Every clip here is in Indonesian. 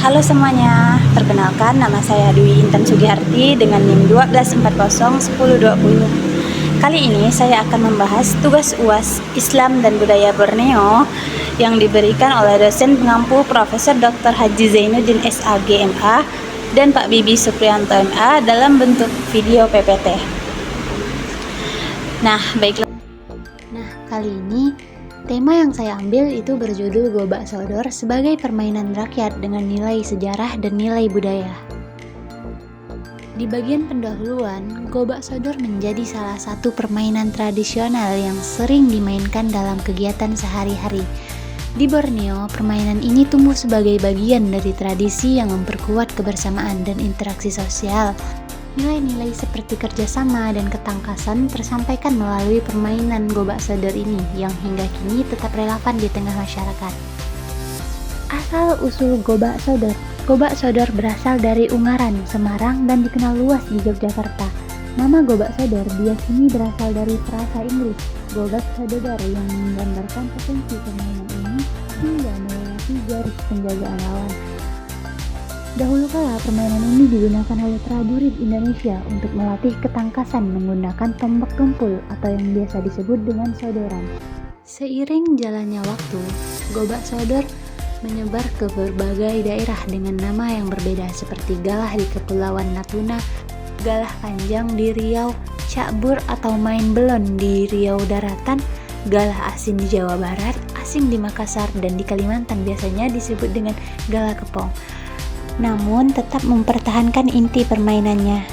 Halo semuanya, perkenalkan nama saya Dwi Intan Sugiharti dengan NIM 12401020. Kali ini saya akan membahas tugas UAS Islam dan Budaya Borneo yang diberikan oleh dosen pengampu Profesor Dr. Haji Zainuddin SAG MA dan Pak Bibi Supriyanto MA dalam bentuk video PPT. Baiklah. Kali ini tema yang saya ambil itu berjudul Gobak Sodor sebagai permainan rakyat dengan nilai sejarah dan nilai budaya. Di bagian pendahuluan, Gobak Sodor menjadi salah satu permainan tradisional yang sering dimainkan dalam kegiatan sehari-hari. Di Borneo, permainan ini tumbuh sebagai bagian dari tradisi yang memperkuat kebersamaan dan interaksi sosial. Nilai-nilai seperti kerjasama dan ketangkasan tersampaikan melalui permainan Gobak Sodor ini yang hingga kini tetap relevan di tengah masyarakat. Asal-usul Gobak Sodor. Gobak Sodor berasal dari Ungaran, Semarang dan dikenal luas di Yogyakarta. Nama Gobak Sodor diyakini berasal dari frasa Inggris Gobak Sodor yang menggambarkan potensi permainan ini hingga melewati garis penjagaan lawan. Dahulu kala permainan ini digunakan oleh prajurit Indonesia untuk melatih ketangkasan menggunakan tombak tumpul atau yang biasa disebut dengan sodoran. Seiring jalannya waktu, Gobak Sodor menyebar ke berbagai daerah dengan nama yang berbeda seperti galah di Kepulauan Natuna, galah panjang di Riau, cakbur atau main belon di Riau Daratan, galah asin di Jawa Barat, asing di Makassar, dan di Kalimantan biasanya disebut dengan galah kepong. Namun tetap mempertahankan inti permainannya.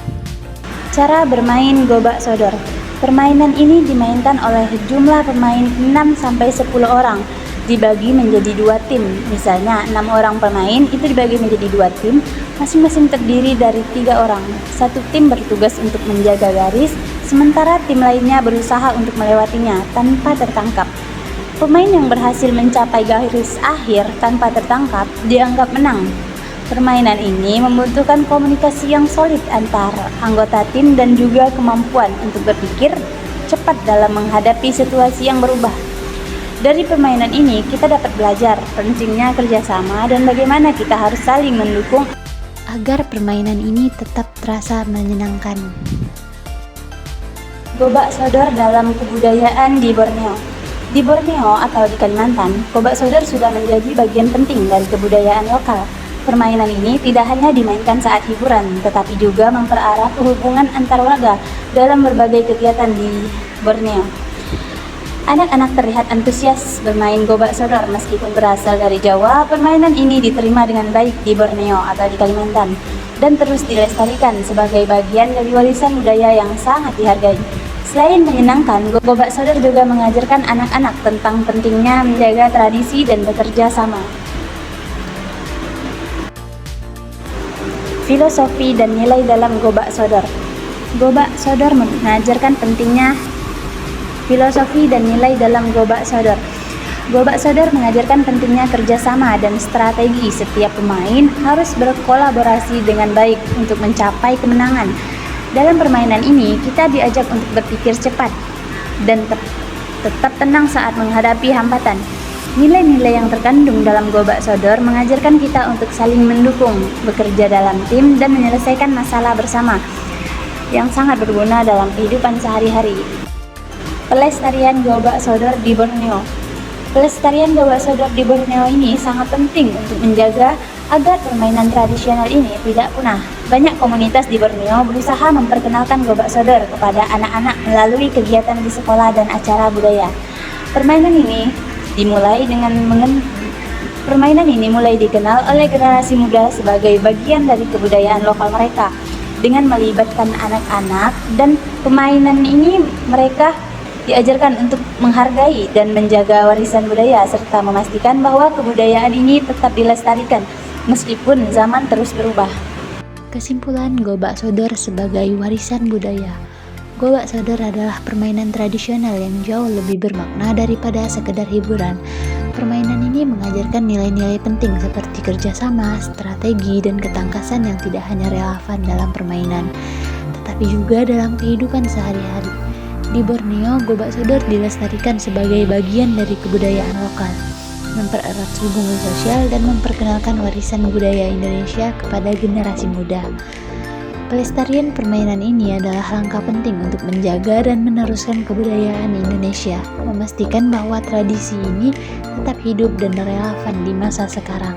Cara bermain Gobak Sodor. Permainan ini dimainkan oleh jumlah pemain 6-10 orang, dibagi menjadi 2 tim. Misalnya 6 orang pemain itu dibagi menjadi 2 tim, masing-masing terdiri dari 3 orang. Satu tim bertugas untuk menjaga garis, sementara tim lainnya berusaha untuk melewatinya tanpa tertangkap. Pemain yang berhasil mencapai garis akhir tanpa tertangkap dianggap menang. Permainan ini membutuhkan komunikasi yang solid antar anggota tim dan juga kemampuan untuk berpikir cepat dalam menghadapi situasi yang berubah. Dari permainan ini kita dapat belajar pentingnya kerjasama dan bagaimana kita harus saling mendukung agar permainan ini tetap terasa menyenangkan. Gobak Sodor dalam kebudayaan di Borneo. Di Borneo atau di Kalimantan, Gobak Sodor sudah menjadi bagian penting dari kebudayaan lokal. Permainan ini tidak hanya dimainkan saat hiburan, tetapi juga mempererat hubungan antar warga dalam berbagai kegiatan di Borneo. Anak-anak terlihat antusias bermain Gobak Sodor meskipun berasal dari Jawa. Permainan ini diterima dengan baik di Borneo atau di Kalimantan dan terus dilestarikan sebagai bagian dari warisan budaya yang sangat dihargai. Selain menyenangkan, Gobak Sodor juga mengajarkan anak-anak tentang pentingnya menjaga tradisi dan bekerja sama. Filosofi dan nilai dalam Gobak Sodor. Gobak Sodor mengajarkan pentingnya filosofi dan nilai dalam Gobak Sodor. Gobak Sodor mengajarkan pentingnya kerjasama dan strategi. Setiap pemain harus berkolaborasi dengan baik untuk mencapai kemenangan. Dalam permainan ini, kita diajak untuk berpikir cepat dan tetap tenang saat menghadapi hambatan. Nilai-nilai yang terkandung dalam Gobak Sodor mengajarkan kita untuk saling mendukung, bekerja dalam tim, dan menyelesaikan masalah bersama yang sangat berguna dalam kehidupan sehari-hari. Pelestarian Gobak Sodor di Borneo. Pelestarian Gobak Sodor di Borneo ini sangat penting untuk menjaga agar permainan tradisional ini tidak punah. Banyak komunitas di Borneo berusaha memperkenalkan Gobak Sodor kepada anak-anak melalui kegiatan di sekolah dan acara budaya. Permainan ini mulai dikenal oleh generasi muda sebagai bagian dari kebudayaan lokal mereka. Dengan melibatkan anak-anak dan permainan ini, mereka diajarkan untuk menghargai dan menjaga warisan budaya serta memastikan bahwa kebudayaan ini tetap dilestarikan meskipun zaman terus berubah. Kesimpulan Gobak Sodor sebagai warisan budaya. Gobak Sodor adalah permainan tradisional yang jauh lebih bermakna daripada sekedar hiburan. Permainan ini mengajarkan nilai-nilai penting seperti kerjasama, strategi, dan ketangkasan yang tidak hanya relevan dalam permainan, tetapi juga dalam kehidupan sehari-hari. Di Borneo, Gobak Sodor dilestarikan sebagai bagian dari kebudayaan lokal. mempererat hubungan sosial, dan memperkenalkan warisan budaya Indonesia kepada generasi muda. Pelestarian permainan ini adalah langkah penting untuk menjaga dan meneruskan kebudayaan Indonesia, memastikan bahwa tradisi ini tetap hidup dan relevan di masa sekarang.